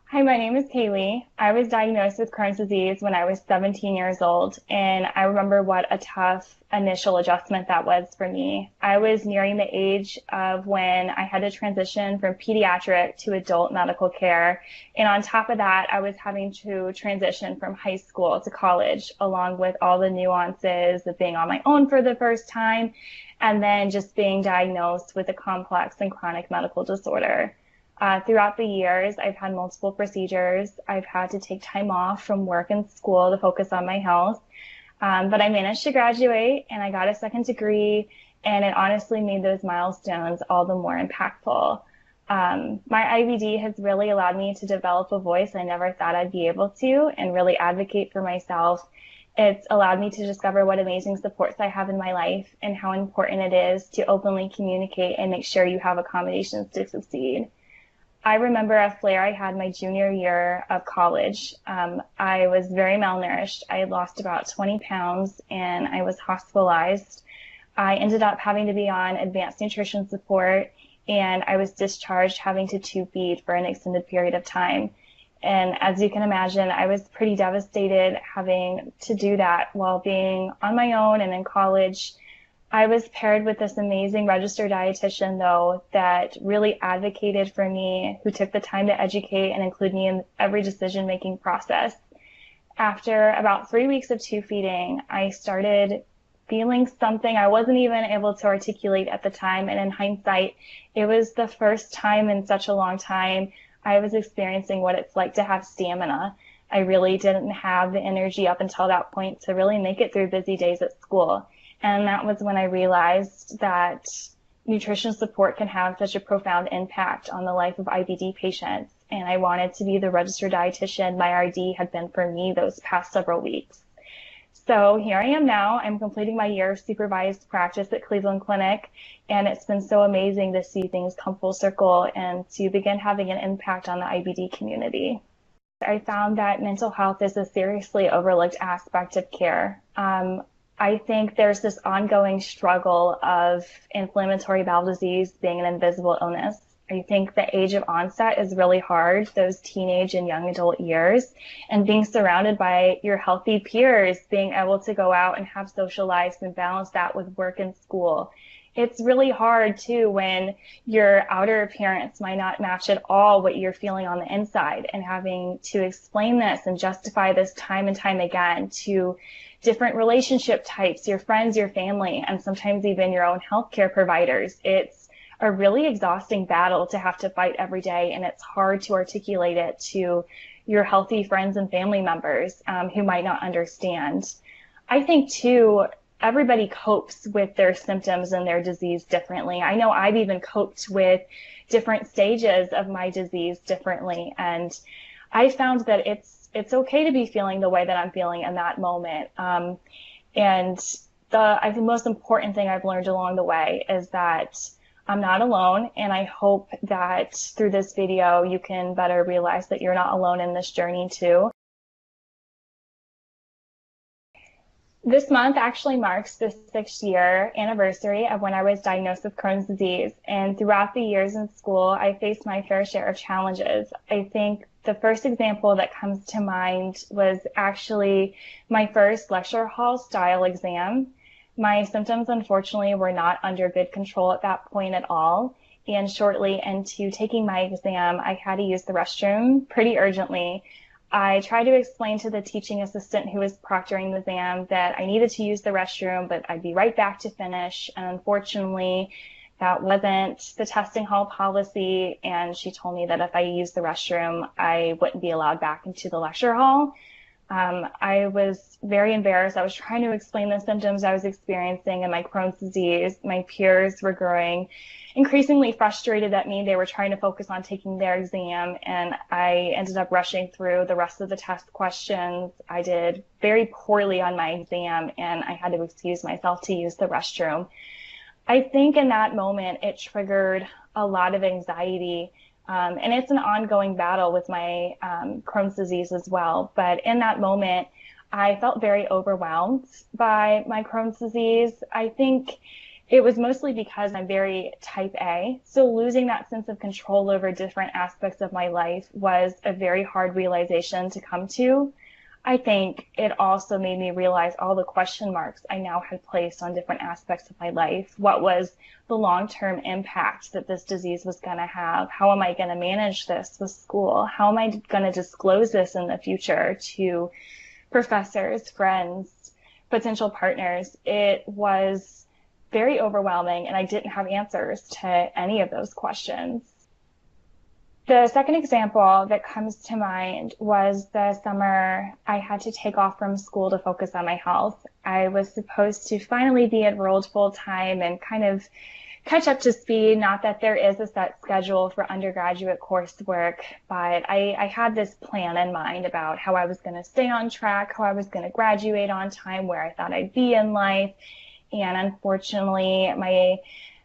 Hi, my name is Kalee. I was diagnosed with Crohn's disease when I was 17 years old, and I remember what a tough initial adjustment that was for me. I was nearing the age of when I had to transition from pediatric to adult medical care, and on top of that, I was having to transition from high school to college, along with all the nuances of being on my own for the first time, and then just being diagnosed with a complex and chronic medical disorder. Throughout the years, I've had multiple procedures. I've had to take time off from work and school to focus on my health. But I managed to graduate and I got a second degree, and it honestly made those milestones all the more impactful. My IBD has really allowed me to develop a voice I never thought I'd be able to and really advocate for myself. It's allowed me to discover what amazing supports I have in my life and how important it is to openly communicate and make sure you have accommodations to succeed. I remember a flare I had my junior year of college. I was very malnourished. I had lost about 20 pounds and I was hospitalized. I ended up having to be on advanced nutrition support, and I was discharged having to tube feed for an extended period of time. And as you can imagine, I was pretty devastated having to do that while being on my own and in college. I was paired with this amazing registered dietitian, though, that really advocated for me, who took the time to educate and include me in every decision-making process. After about 3 weeks of tube feeding, I started feeling something I wasn't even able to articulate at the time. And in hindsight, it was the first time in such a long time I was experiencing what it's like to have stamina. I really didn't have the energy up until that point to really make it through busy days at school. And that was when I realized that nutrition support can have such a profound impact on the life of IBD patients. And I wanted to be the registered dietitian my RD had been for me those past several weeks. So here I am now. I'm completing my year of supervised practice at Cleveland Clinic, and it's been so amazing to see things come full circle and to begin having an impact on the IBD community. I found that mental health is a seriously overlooked aspect of care. I think there's this ongoing struggle of inflammatory bowel disease being an invisible illness. I think the age of onset is really hard, those teenage and young adult years, and being surrounded by your healthy peers, being able to go out and have social lives and balance that with work and school. It's really hard too when your outer appearance might not match at all what you're feeling on the inside, and having to explain this and justify this time and time again to different relationship types, your friends, your family, and sometimes even your own healthcare providers. It's a really exhausting battle to have to fight every day, and it's hard to articulate it to your healthy friends and family members who might not understand. I think too, everybody copes with their symptoms and their disease differently. I know I've even coped with different stages of my disease differently, and I found that it's okay to be feeling the way that I'm feeling in that moment. And I think the most important thing I've learned along the way is that I'm not alone, and I hope that through this video you can better realize that you're not alone in this journey too. This month actually marks the 6th-year anniversary of when I was diagnosed with Crohn's disease, and throughout the years in school, I faced my fair share of challenges. I think the first example that comes to mind was actually my first lecture hall style exam. My symptoms, unfortunately, were not under good control at that point at all, and shortly into taking my exam, I had to use the restroom pretty urgently. I tried to explain to the teaching assistant who was proctoring the exam that I needed to use the restroom, but I'd be right back to finish. And unfortunately, that wasn't the testing hall policy. And she told me that if I used the restroom, I wouldn't be allowed back into the lecture hall. I was very embarrassed. I was trying to explain the symptoms I was experiencing in my Crohn's disease. My peers were growing increasingly frustrated at me. They were trying to focus on taking their exam, and I ended up rushing through the rest of the test questions. I did very poorly on my exam, and I had to excuse myself to use the restroom. I think in that moment, it triggered a lot of anxiety. And it's an ongoing battle with my Crohn's disease as well. But in that moment, I felt very overwhelmed by my Crohn's disease. I think it was mostly because I'm very type A. So losing that sense of control over different aspects of my life was a very hard realization to come to. I think it also made me realize all the question marks I now had placed on different aspects of my life. What was the long-term impact that this disease was going to have? How am I going to manage this with school? How am I going to disclose this in the future to professors, friends, potential partners? It was very overwhelming, and I didn't have answers to any of those questions. The second example that comes to mind was the summer I had to take off from school to focus on my health. I was supposed to finally be enrolled full time and kind of catch up to speed. Not that there is a set schedule for undergraduate coursework, but I had this plan in mind about how I was going to stay on track, how I was going to graduate on time, where I thought I'd be in life. And unfortunately, my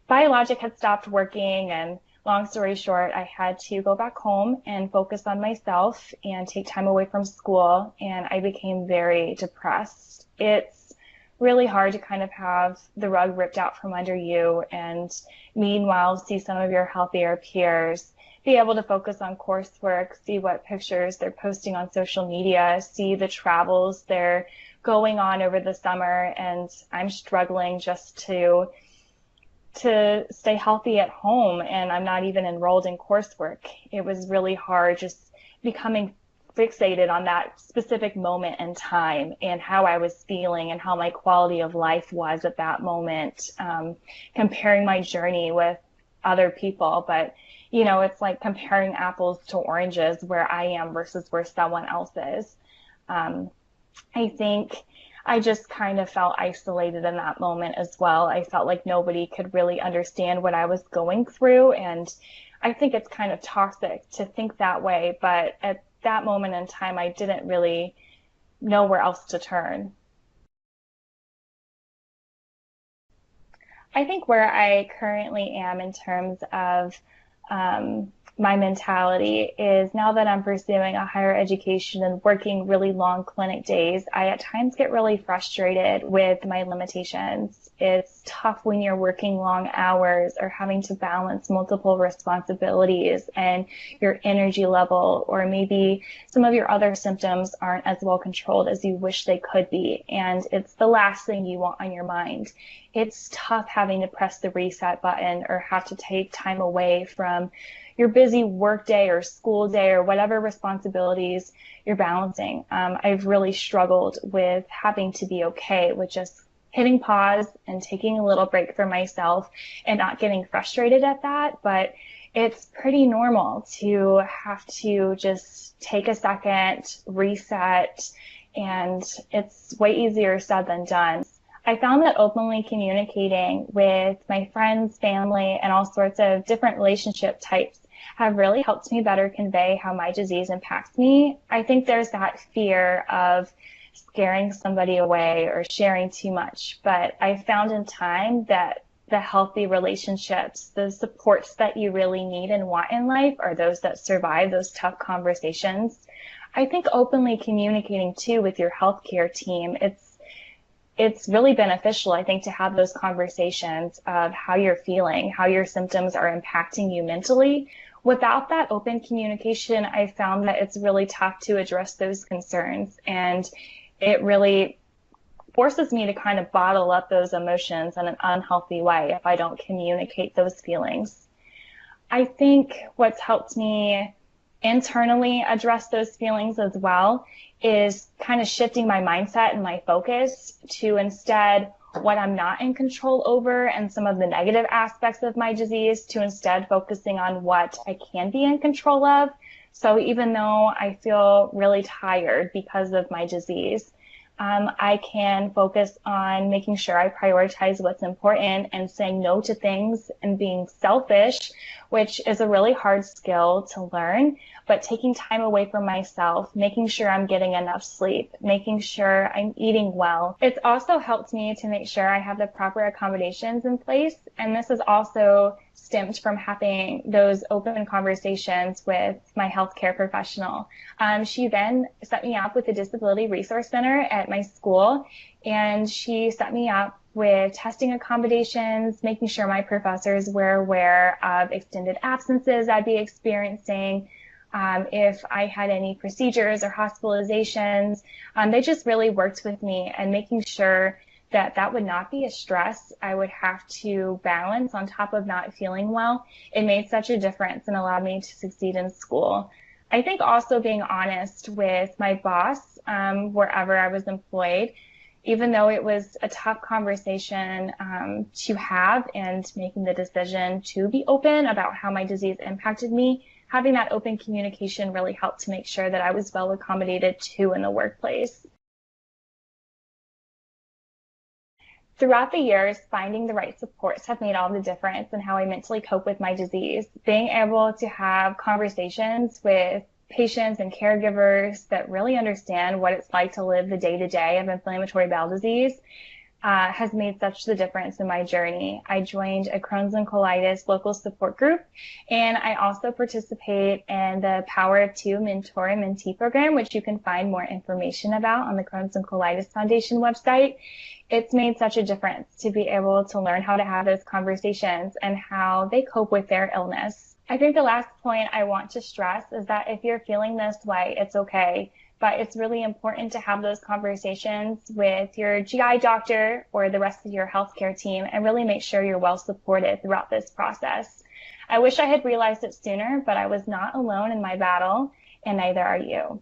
biologic had stopped working, and long story short, I had to go back home and focus on myself and take time away from school, and I became very depressed. It's really hard to kind of have the rug ripped out from under you and meanwhile see some of your healthier peers be able to focus on coursework, see what pictures they're posting on social media, see the travels they're going on over the summer, and I'm struggling just to stay healthy at home, and I'm not even enrolled in coursework. It was really hard just becoming fixated on that specific moment in time and how I was feeling and how my quality of life was at that moment, comparing my journey with other people. But, you know, it's like comparing apples to oranges, where I am versus where someone else is. I think I just kind of felt isolated in that moment as well. I felt like nobody could really understand what I was going through. And I think it's kind of toxic to think that way. But at that moment in time, I didn't really know where else to turn. I think where I currently am in terms of my mentality is, now that I'm pursuing a higher education and working really long clinic days, I at times get really frustrated with my limitations. It's tough when you're working long hours or having to balance multiple responsibilities and your energy level, or maybe some of your other symptoms aren't as well controlled as you wish they could be. And it's the last thing you want on your mind. It's tough having to press the reset button or have to take time away from your busy work day or school day or whatever responsibilities you're balancing. I've really struggled with having to be okay with just hitting pause and taking a little break for myself and not getting frustrated at that. But it's pretty normal to have to just take a second, reset, and it's way easier said than done. I found that openly communicating with my friends, family, and all sorts of different relationship types have really helped me better convey how my disease impacts me. I think there's that fear of scaring somebody away or sharing too much, but I found in time that the healthy relationships, the supports that you really need and want in life, are those that survive those tough conversations. I think openly communicating too with your healthcare team, it's really beneficial, I think, to have those conversations of how you're feeling, how your symptoms are impacting you mentally. Without that open communication, I found that it's really tough to address those concerns, and it really forces me to kind of bottle up those emotions in an unhealthy way if I don't communicate those feelings. I think what's helped me internally address those feelings as well is kind of shifting my mindset and my focus to instead what I'm not in control over and some of the negative aspects of my disease, to instead focusing on what I can be in control of. So even though I feel really tired because of my disease, I can focus on making sure I prioritize what's important and saying no to things and being selfish, which is a really hard skill to learn, but taking time away from myself, making sure I'm getting enough sleep, making sure I'm eating well. It's also helped me to make sure I have the proper accommodations in place. And this is also stemmed from having those open conversations with my healthcare professional. She then set me up with the Disability Resource Center at my school, and she set me up with testing accommodations, making sure my professors were aware of extended absences I'd be experiencing, if I had any procedures or hospitalizations. They just really worked with me and making sure that that would not be a stress I would have to balance on top of not feeling well. It made such a difference and allowed me to succeed in school. I think also being honest with my boss, wherever I was employed, even though it was a tough conversation to have and making the decision to be open about how my disease impacted me, having that open communication really helped to make sure that I was well accommodated too in the workplace. Throughout the years, finding the right supports have made all the difference in how I mentally cope with my disease. Being able to have conversations with patients and caregivers that really understand what it's like to live the day-to-day of inflammatory bowel disease has made such the difference in my journey. I joined a Crohn's and colitis local support group, and I also participate in the Power of Two Mentor and Mentee program, which you can find more information about on the Crohn's and Colitis Foundation website. It's made such a difference to be able to learn how to have those conversations and how they cope with their illness. I think the last point I want to stress is that if you're feeling this way, it's okay. But it's really important to have those conversations with your GI doctor or the rest of your healthcare team and really make sure you're well supported throughout this process. I wish I had realized it sooner, but I was not alone in my battle, and neither are you.